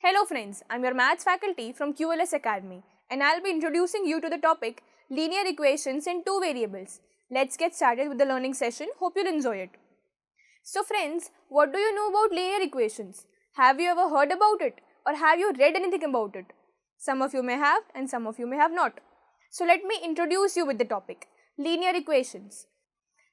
Hello friends, I'm your maths faculty from QLS Academy and I'll be introducing you to the topic linear equations in two variables. Let's get started with the learning session. Hope you'll enjoy it. So friends, what do you know about linear equations? Have you ever heard about it or have you read anything about it? Some of you may have and some of you may have not. So let me introduce you with the topic, linear equations.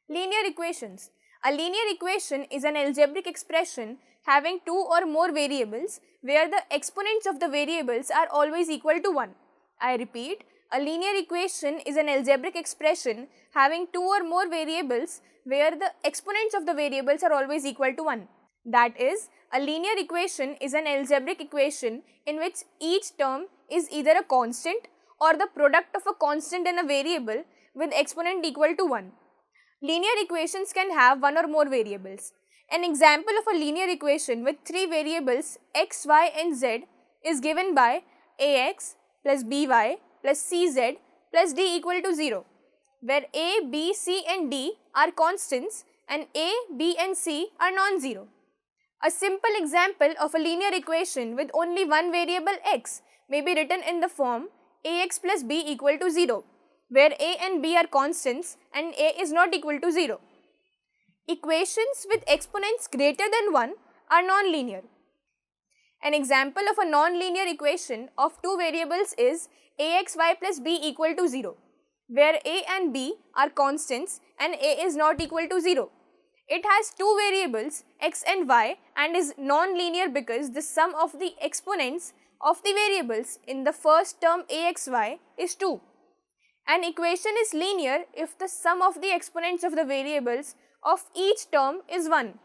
Linear equations. A linear equation is an algebraic expression having two or more variables where the exponents of the variables are always equal to 1. I repeat, a linear equation is an algebraic expression having two or more variables where the exponents of the variables are always equal to 1. That is, a linear equation is an algebraic equation in which each term is either a constant or the product of a constant and a variable with exponent equal to 1. Linear equations can have one or more variables. An example of a linear equation with three variables x, y and z is given by ax plus by plus cz plus d equal to 0, where a, b, c and d are constants and a, b and c are non-zero. A simple example of a linear equation with only one variable x may be written in the form ax plus b equal to 0, where a and b are constants and a is not equal to 0. Equations with exponents greater than 1 are non-linear. An example of a non-linear equation of two variables is axy plus b equal to 0, where a and b are constants and a is not equal to 0. It has two variables x and y and is non-linear because the sum of the exponents of the variables in the first term axy is 2. An equation is linear if the sum of the exponents of the variables of each term is 1.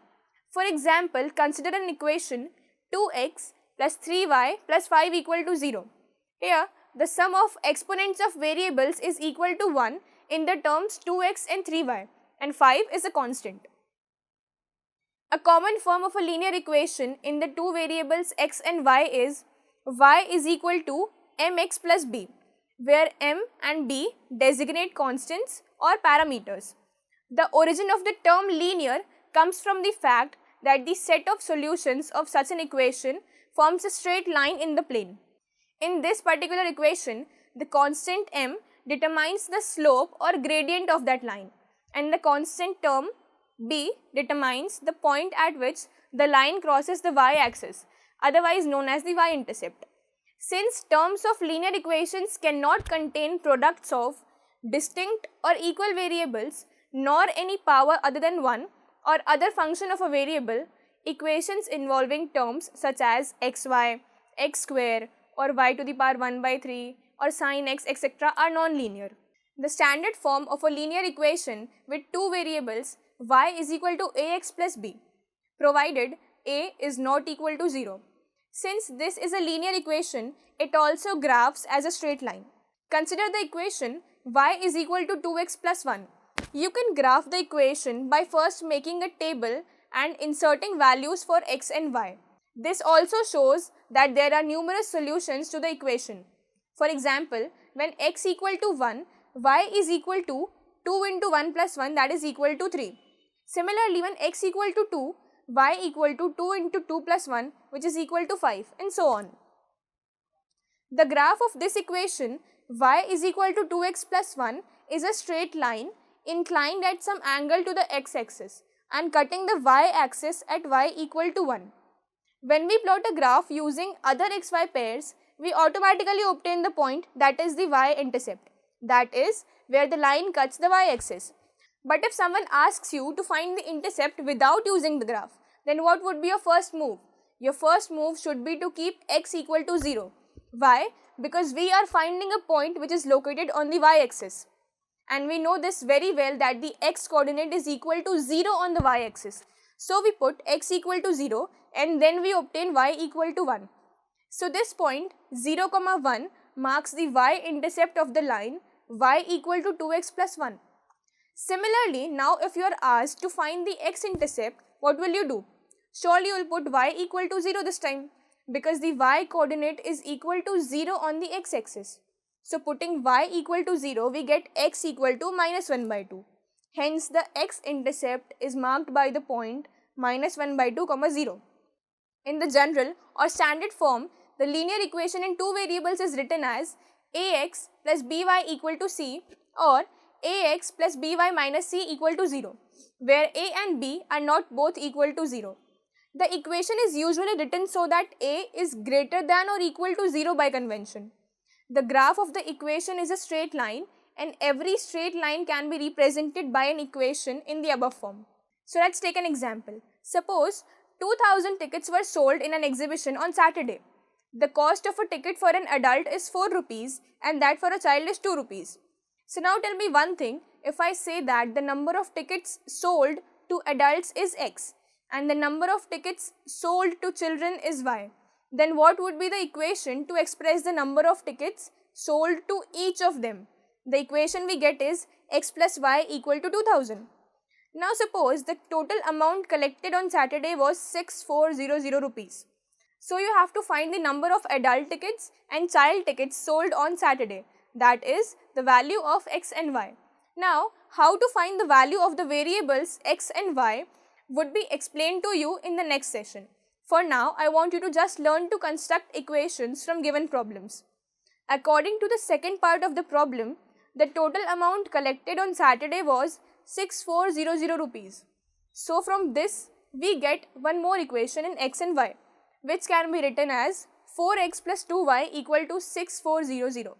For example, consider an equation 2x plus 3y plus 5 equal to 0. Here, the sum of exponents of variables is equal to 1 in the terms 2x and 3y, and 5 is a constant. A common form of a linear equation in the two variables x and y is y is equal to mx plus b, where m and b designate constants or parameters. The origin of the term linear comes from the fact that the set of solutions of such an equation forms a straight line in the plane. In this particular equation, the constant m determines the slope or gradient of that line, and the constant term b determines the point at which the line crosses the y-axis, otherwise known as the y-intercept. Since terms of linear equations cannot contain products of distinct or equal variables, nor any power other than 1 or other function of a variable, equations involving terms such as xy, x square or y to the power 1 by 3 or sin x etc. are non-linear. The standard form of a linear equation with two variables y is equal to ax plus b, provided a is not equal to 0. Since this is a linear equation, it also graphs as a straight line. Consider the equation y is equal to 2x plus 1. You can graph the equation by first making a table and inserting values for x and y. This also shows that there are numerous solutions to the equation. For example, when x equal to 1, y is equal to 2 into 1 plus 1, that is equal to 3. Similarly, when x equal to 2, y equal to 2 into 2 plus 1, which is equal to 5, and so on. The graph of this equation y is equal to 2x plus 1 is a straight line inclined at some angle to the x-axis and cutting the y-axis at y equal to 1. When we plot a graph using other xy pairs, we automatically obtain the point that is the y-intercept, that is where the line cuts the y-axis. But if someone asks you to find the intercept without using the graph, then what would be your first move? Your first move should be to keep x equal to 0. Why? Because we are finding a point which is located on the y-axis. And we know this very well that the x coordinate is equal to 0 on the y-axis. So we put x equal to 0 and then we obtain y equal to 1. So this point 0, 1 marks the y-intercept of the line y equal to 2x plus 1. Similarly, now if you are asked to find the x-intercept, what will you do? Surely you will put y equal to 0 this time, because the y coordinate is equal to 0 on the x-axis. So putting y equal to 0, we get x equal to minus 1 by 2. Hence the x-intercept is marked by the point minus 1 by 2, 0. In the general or standard form, the linear equation in two variables is written as ax plus by equal to c or ax plus by minus c equal to 0, where a and b are not both equal to 0. The equation is usually written so that a is greater than or equal to 0 by convention. The graph of the equation is a straight line, and every straight line can be represented by an equation in the above form. So let's take an example. Suppose 2000 tickets were sold in an exhibition on Saturday. The cost of a ticket for an adult is 4 rupees and that for a child is 2 rupees. So now tell me one thing, if I say that the number of tickets sold to adults is X and the number of tickets sold to children is Y, then what would be the equation to express the number of tickets sold to each of them? The equation we get is X plus Y equal to 2000. Now suppose the total amount collected on Saturday was 6400 rupees. So you have to find the number of adult tickets and child tickets sold on Saturday, that is the value of X and Y. Now how to find the value of the variables X and Y would be explained to you in the next session. For now, I want you to just learn to construct equations from given problems. According to the second part of the problem, the total amount collected on Saturday was 6400 rupees. So from this, we get one more equation in X and Y, which can be written as 4x plus 2y equal to 6400.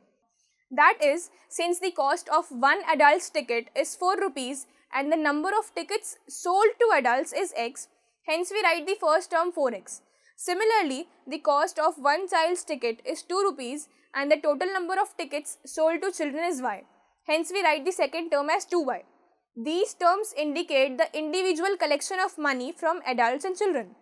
That is, since the cost of one adult's ticket is 4 rupees and the number of tickets sold to adults is X, hence we write the first term 4x. Similarly, the cost of one child's ticket is 2 rupees and the total number of tickets sold to children is Y. Hence we write the second term as 2y. These terms indicate the individual collection of money from adults and children.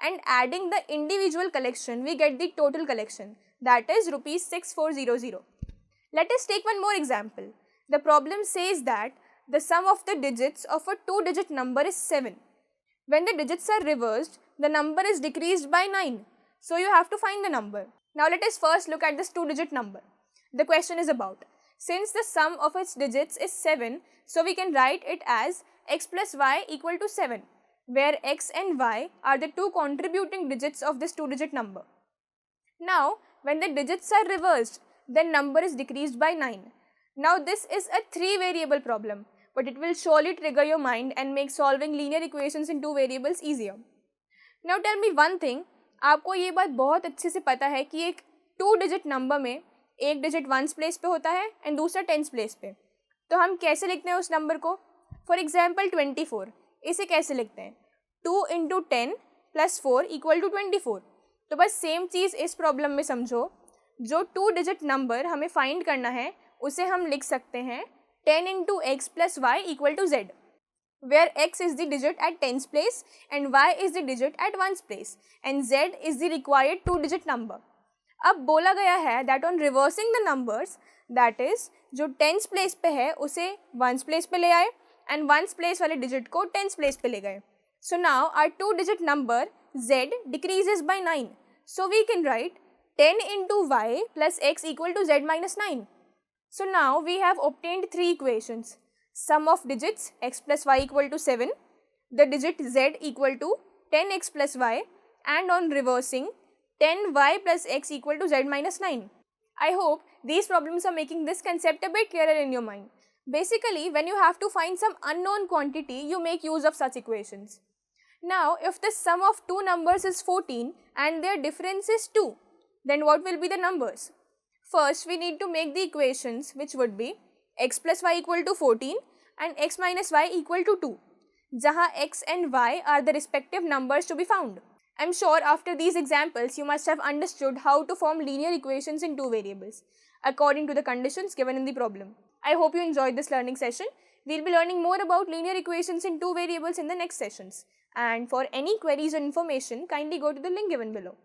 And adding the individual collection, we get the total collection, that is rupees 6400. Let us take one more example. The problem says that the sum of the digits of a two-digit number is 7. When the digits are reversed, the number is decreased by 9. So you have to find the number. Now let us first look at this two-digit number. The question is about, since the sum of its digits is 7, so we can write it as x plus y equal to 7, where x and y are the two contributing digits of this two-digit number. Now, when the digits are reversed, then number is decreased by 9. Now this is a 3-variable problem, but it will surely trigger your mind and make solving linear equations in two variables easier. Now tell me one thing, आपको ये बात बहुत अच्छे से पता है कि एक 2-digit नंबर में एक डिजिट वंस प्लेस पे होता है एंड दूसरा टेंस प्लेस पे. तो हम कैसे लिखते हैं उस नंबर को? फॉर एग्जाम्पल 24, इसे कैसे लिखते हैं? 2 इंटू 10 प्लस 4 इक्वल टू 24. तो बस सेम चीज़ इस प्रॉब्लम में समझो. जो 2-digit नंबर हमें फाइंड करना है उसे हम लिख सकते हैं 10 into x plus y equal to z, where x is the digit at tens place and y is the digit at ones place and z is the required 2-digit number. अब बोला गया है that on reversing the numbers, that is जो tens place पे है उसे ones place पे ले आए and ones place वाले digit को tens place पे ले गए. So now our 2-digit number z decreases by 9. So we can write 10 into y plus x equal to z minus 9. So now we have obtained 3 equations. Sum of digits x plus y equal to 7, the digit z equal to 10x plus y, and on reversing 10y plus x equal to z minus 9. I hope these problems are making this concept a bit clearer in your mind. Basically, when you have to find some unknown quantity, you make use of such equations. Now, if the sum of two numbers is 14 and their difference is 2, then what will be the numbers? First, we need to make the equations, which would be x plus y equal to 14 and x minus y equal to 2, jahan x and y are the respective numbers to be found. I am sure after these examples, you must have understood how to form linear equations in two variables, according to the conditions given in the problem. I hope you enjoyed this learning session. We will be learning more about linear equations in two variables in the next sessions. And for any queries or information, kindly go to the link given below.